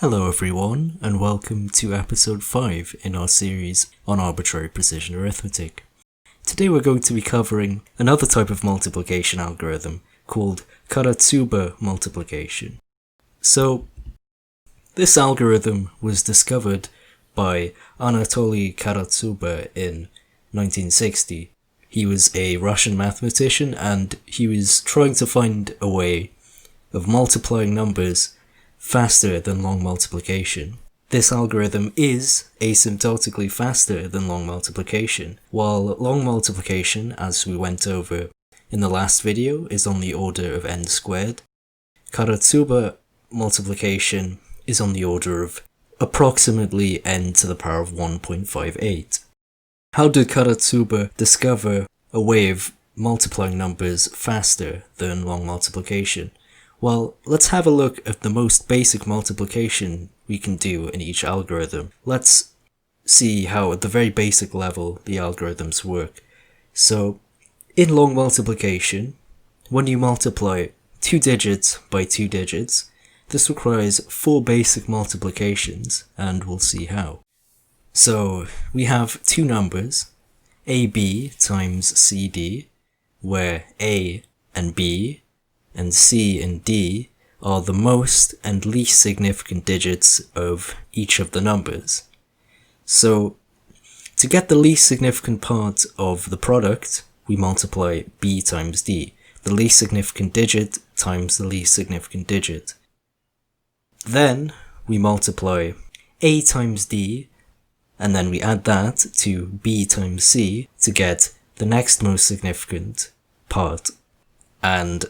Hello everyone, and welcome to episode 5 in our series on arbitrary precision arithmetic. Today we're going to be covering another type of multiplication algorithm called Karatsuba multiplication. So, this algorithm was discovered by Anatoly Karatsuba in 1960. He was a Russian mathematician and he was trying to find a way of multiplying numbers faster than long multiplication. This algorithm is asymptotically faster than long multiplication, while long multiplication, as we went over in the last video, is on the order of n squared. Karatsuba multiplication is on the order of approximately n to the power of 1.58. How did Karatsuba discover a way of multiplying numbers faster than long multiplication? Well, let's have a look at the most basic multiplication we can do in each algorithm. Let's see how at the very basic level the algorithms work. So, in long multiplication, when you multiply 2 digits by 2 digits, this requires 4 basic multiplications, and we'll see how. So, we have two numbers, AB times CD, where A and B and C and D are the most and least significant digits of each of the numbers. So, to get the least significant part of the product, we multiply B times D, the least significant digit times the least significant digit. Then, we multiply A times D, and then we add that to B times C to get the next most significant part. And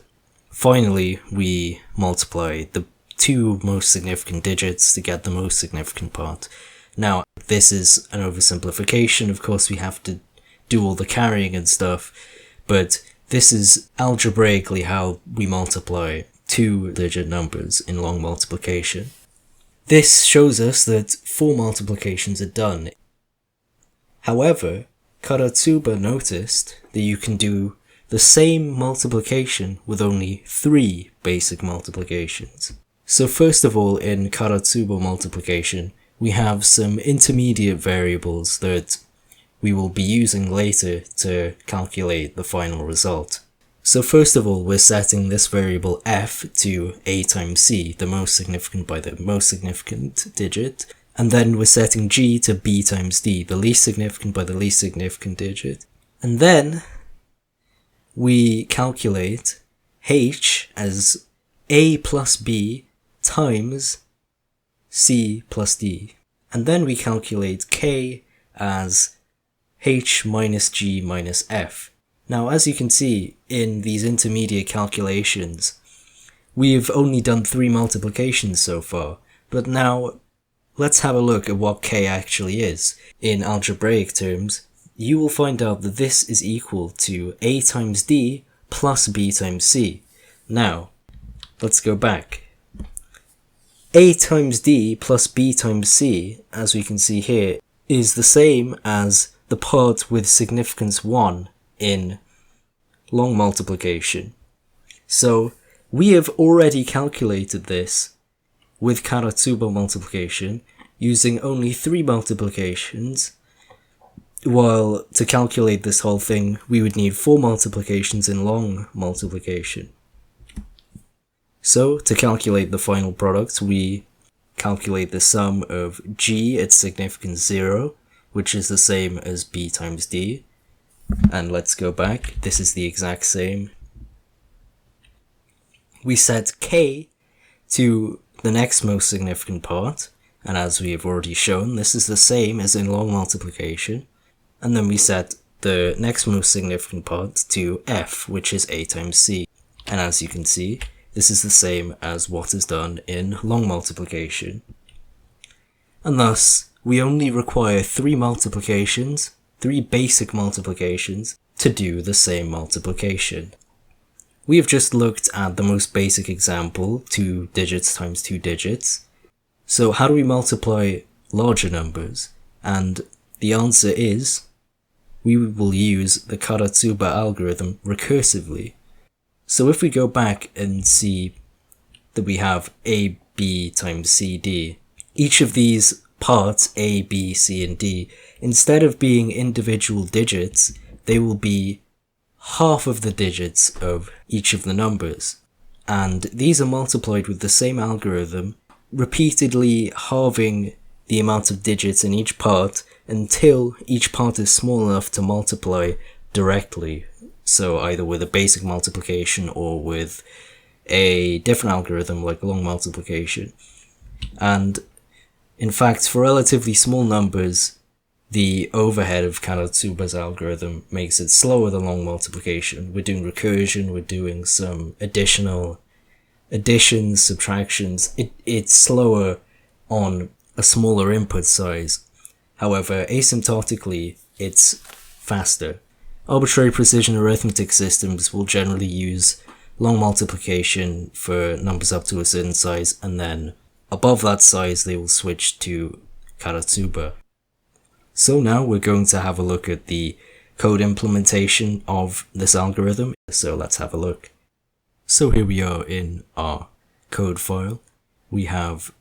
finally, we multiply the two most significant digits to get the most significant part. Now, this is an oversimplification. Of course, we have to do all the carrying and stuff, but this is algebraically how we multiply two-digit numbers in long multiplication. This shows us that 4 multiplications are done. However, Karatsuba noticed that you can do the same multiplication with only 3 basic multiplications. So first of all, in Karatsuba multiplication, we have some intermediate variables that we will be using later to calculate the final result. So first of all, we're setting this variable f to A times C, the most significant by the most significant digit, and then we're setting g to B times D, the least significant by the least significant digit. And then we calculate h as A plus B times C plus D. And then we calculate k as h minus g minus f. Now, as you can see in these intermediate calculations, we've only done 3 multiplications so far, but now let's have a look at what k actually is. In algebraic terms, you will find out that this is equal to A times D plus B times C. Now, let's go back. A times D plus B times C, as we can see here, is the same as the part with significance 1 in long multiplication. So, we have already calculated this with Karatsuba multiplication using only 3 multiplications, while to calculate this whole thing, we would need 4 multiplications in long multiplication. So, to calculate the final product, we calculate the sum of g at significance 0, which is the same as B times D. And let's go back, this is the exact same. We set k to the next most significant part, and as we have already shown, this is the same as in long multiplication. And then we set the next most significant part to f, which is A times C. And as you can see, this is the same as what is done in long multiplication. And thus, we only require 3 multiplications, 3 basic multiplications, to do the same multiplication. We have just looked at the most basic example, 2 digits times 2 digits. So how do we multiply larger numbers? And the answer is, we will use the Karatsuba algorithm recursively. So if we go back and see that we have A B times C, D. Each of these parts, A, B, C, and D, instead of being individual digits, they will be half of the digits of each of the numbers. And these are multiplied with the same algorithm, repeatedly halving the amount of digits in each part until each part is small enough to multiply directly. So either with a basic multiplication or with a different algorithm like long multiplication. And in fact, for relatively small numbers, the overhead of Karatsuba's algorithm makes it slower than long multiplication. We're doing recursion, we're doing some additional additions, subtractions. It's slower on a smaller input size. However, asymptotically, it's faster. Arbitrary precision arithmetic systems will generally use long multiplication for numbers up to a certain size, and then above that size they will switch to Karatsuba. So now we're going to have a look at the code implementation of this algorithm, so let's have a look. So here we are in our code file. We have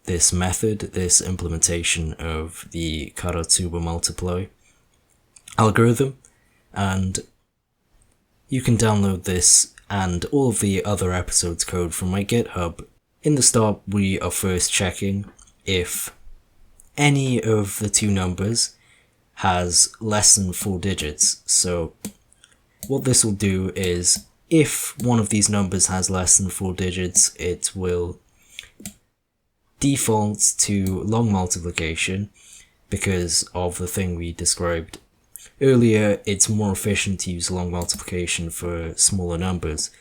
this method, this implementation of the Karatsuba multiply algorithm, and you can download this and all of the other episodes code from my GitHub. In the start, we are first checking if any of the two numbers has less than 4 digits. So what this will do is, if one of these numbers has less than 4 digits, it will default to long multiplication because of the thing we described earlier. It's more efficient to use long multiplication for smaller numbers.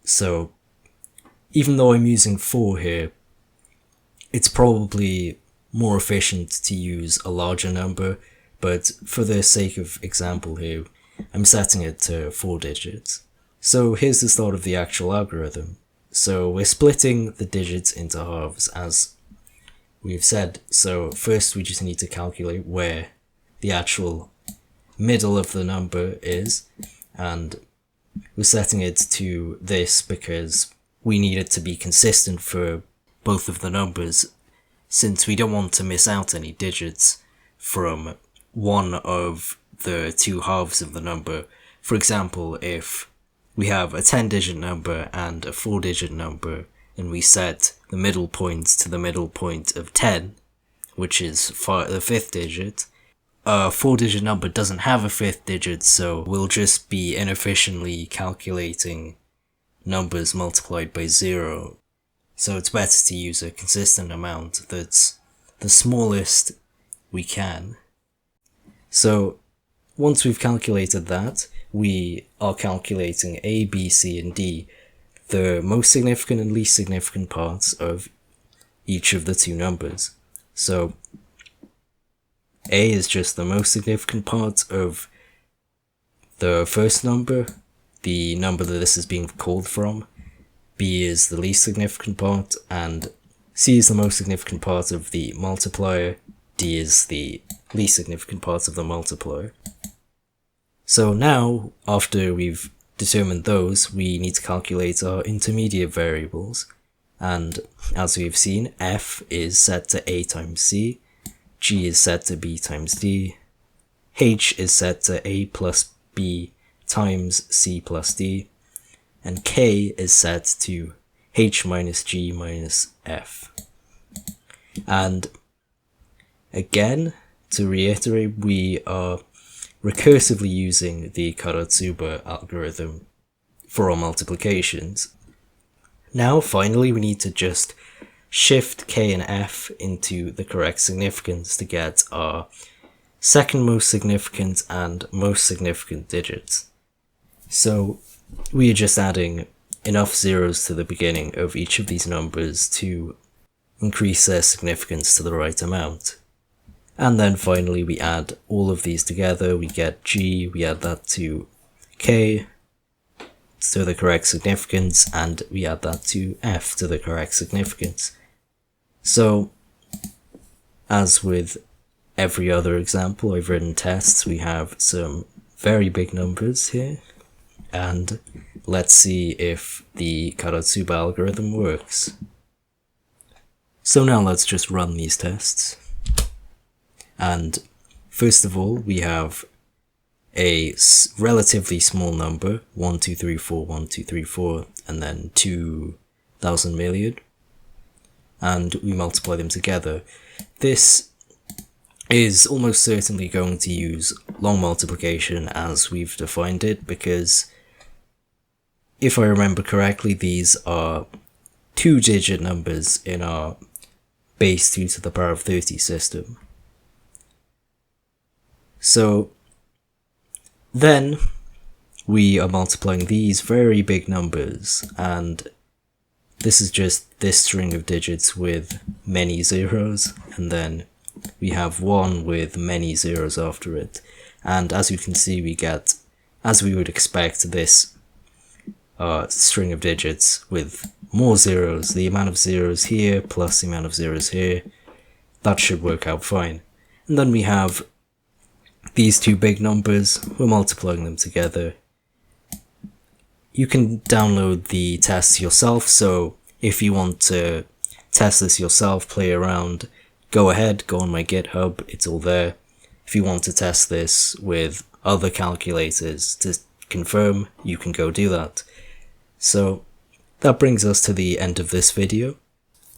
So even though I'm using 4 here, it's probably more efficient to use a larger number, but for the sake of example here, I'm setting it to 4 digits. So here's the start of the actual algorithm. So we're splitting the digits into halves, as we've said. So first we just need to calculate where the actual middle of the number is, and we're setting it to this because we need it to be consistent for both of the numbers, since we don't want to miss out any digits from one of the two halves of the number. For example, if we have a 10-digit number and a 4-digit number, and we set the middle point to the middle point of 10, which is the 5th digit, a 4-digit number doesn't have a 5th digit, so we'll just be inefficiently calculating numbers multiplied by 0. So it's better to use a consistent amount that's the smallest we can. So once we've calculated that, we are calculating A, B, C, and D, the most significant and least significant parts of each of the two numbers. So A is just the most significant part of the first number, the number that this is being called from. B is the least significant part, and C is the most significant part of the multiplier. D is the least significant part of the multiplier. So now, after we've determined those, we need to calculate our intermediate variables. And as we've seen, F is set to A times C, G is set to B times D, H is set to A plus B times C plus D, and K is set to H minus G minus F. And again, to reiterate, we are recursively using the Karatsuba algorithm for our multiplications. Now, finally, we need to just shift K and F into the correct significance to get our second most significant and most significant digits. So we are just adding enough zeros to the beginning of each of these numbers to increase their significance to the right amount. And then finally we add all of these together, we get G, we add that to K to the correct significance, and we add that to F to the correct significance. So, as with every other example I've written tests, we have some very big numbers here, and let's see if the Karatsuba algorithm works. So now let's just run these tests. And first of all, we have a relatively small number, 1, 2, 3, 4, 1, 2, 3, 4, and then 2,000 million. And we multiply them together. This is almost certainly going to use long multiplication as we've defined it, because if I remember correctly, these are 2-digit numbers in our base 2 to the power of 30 system. So then we are multiplying these very big numbers, and this is just this string of digits with many zeros, and then we have 1 with many zeros after it. And as you can see, we get, as we would expect, this string of digits with more zeros. The amount of zeros here plus the amount of zeros here, that should work out fine. And then we have these two big numbers, we're multiplying them together. You can download the tests yourself, so if you want to test this yourself, play around, go ahead, go on my GitHub, it's all there. If you want to test this with other calculators to confirm, you can go do that. So that brings us to the end of this video.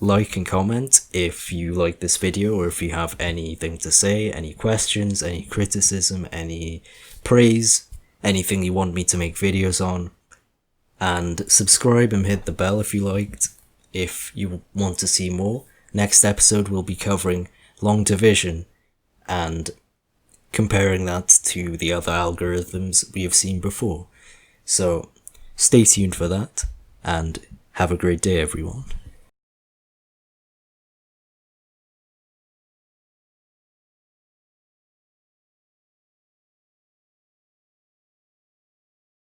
Like and comment if you like this video, or if you have anything to say, any questions, any criticism, any praise, anything you want me to make videos on. And subscribe and hit the bell if you liked, if you want to see more. Next episode we'll be covering long division and comparing that to the other algorithms we have seen before. So stay tuned for that, and have a great day everyone.